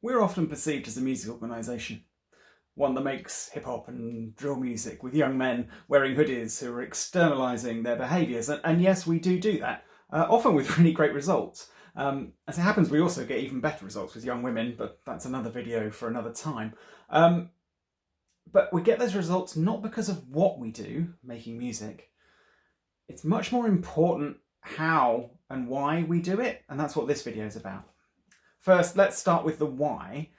We're often perceived as a music organisation, one that makes hip hop and drill music with young men wearing hoodies who are externalising their behaviours. And yes, we do that, often with really great results. As it happens, we also get even better results with young women, but that's another video for another time. But we get those results not because of what we do, making music. It's much more important how and why we do it, and that's what this video is about. First, let's start with the why.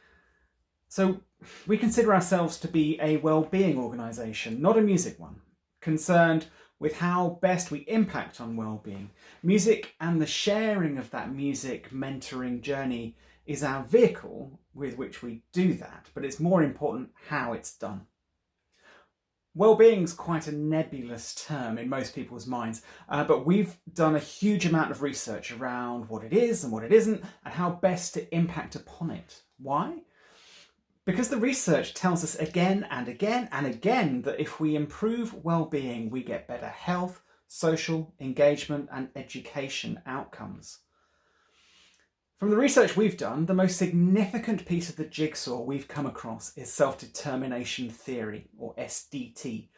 So we consider ourselves to be a well-being organisation, not a music one, concerned with how best we impact on well-being. Music and the sharing of that music mentoring journey is our vehicle with which we do that, but it's more important how it's done. Well-being's quite a nebulous term in most people's minds, but we've done a huge amount of research around what it is and what it isn't and how best to impact upon it. Why? Because the research tells us again and again and again that if we improve well-being, we get better health, social engagement and education outcomes. From the research we've done, the most significant piece of the jigsaw we've come across is self-determination theory, or SDT.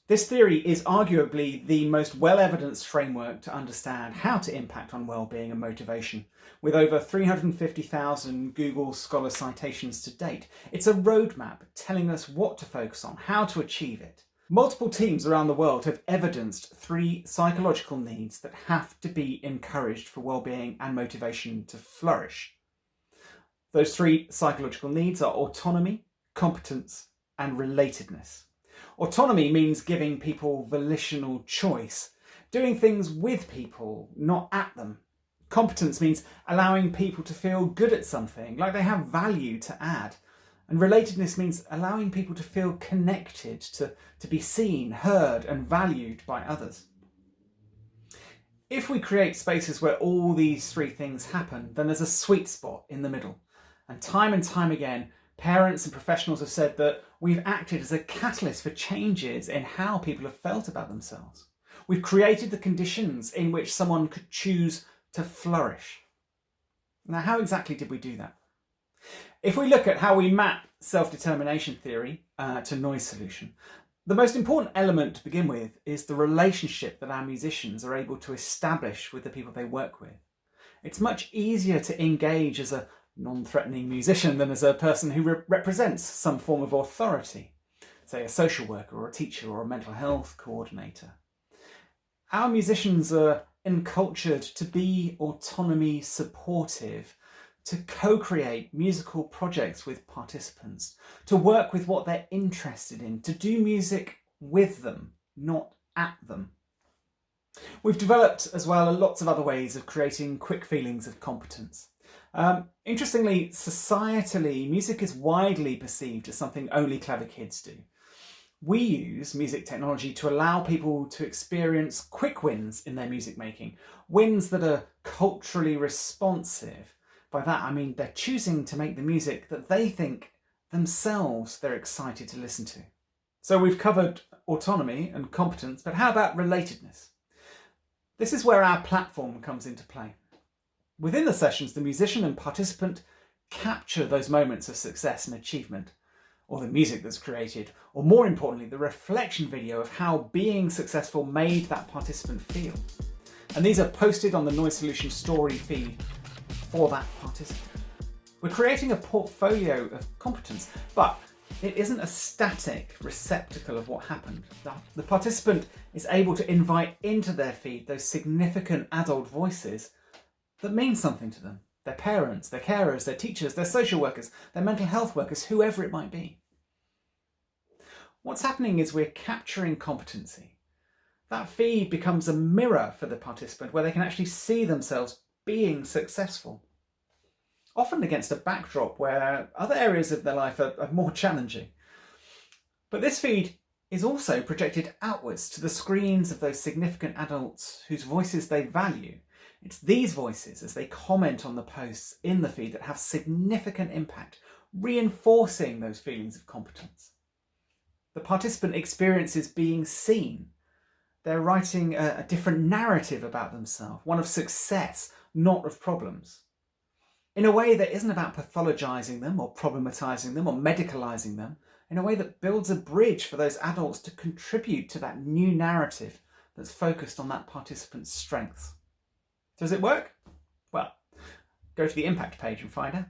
This theory is arguably the most well-evidenced framework to understand how to impact on well-being and motivation, with over 350,000 Google Scholar citations to date. It's a roadmap telling us what to focus on, how to achieve it. Multiple teams around the world have evidenced 3 psychological needs that have to be encouraged for well-being and motivation to flourish. Those 3 psychological needs are autonomy, competence, and relatedness. Autonomy means giving people volitional choice, doing things with people, not at them. Competence means allowing people to feel good at something, like they have value to add. And relatedness means allowing people to feel connected, to be seen, heard, and valued by others. If we create spaces where all these 3 things happen, then there's a sweet spot in the middle. And time again, parents and professionals have said that we've acted as a catalyst for changes in how people have felt about themselves. We've created the conditions in which someone could choose to flourish. Now, how exactly did we do that? If we look at how we map self-determination theory to noise solution, the most important element to begin with is the relationship that our musicians are able to establish with the people they work with. It's much easier to engage as a non-threatening musician than as a person who represents some form of authority, say a social worker or a teacher or a mental health coordinator. Our musicians are encultured to be autonomy supportive, to co-create musical projects with participants, to work with what they're interested in, to do music with them, not at them. We've developed as well lots of other ways of creating quick feelings of competence. Interestingly, societally, music is widely perceived as something only clever kids do. We use music technology to allow people to experience quick wins in their music making, wins that are culturally responsive. By that I mean they're choosing to make the music that they think themselves they're excited to listen to. So we've covered autonomy and competence, but how about relatedness? This is where our platform comes into play. Within the sessions, the musician and participant capture those moments of success and achievement, or the music that's created, or more importantly, the reflection video of how being successful made that participant feel. And these are posted on the Noise Solution story feed for that participant. We're creating a portfolio of competence, but it isn't a static receptacle of what happened. The participant is able to invite into their feed those significant adult voices that mean something to them. Their parents, their carers, their teachers, their social workers, their mental health workers, whoever it might be. What's happening is we're capturing competency. That feed becomes a mirror for the participant where they can actually see themselves being successful, often against a backdrop where other areas of their life are more challenging. But this feed is also projected outwards to the screens of those significant adults whose voices they value. It's these voices, as they comment on the posts in the feed, that have significant impact, reinforcing those feelings of competence. The participant experiences being seen. They're writing a different narrative about themselves, one of success, not of problems. in a way that isn't about pathologizing them or problematizing them or medicalizing them, in a way that builds a bridge for those adults to contribute to that new narrative that's focused on that participant's strengths. Does it work? Well, go to the impact page and find out.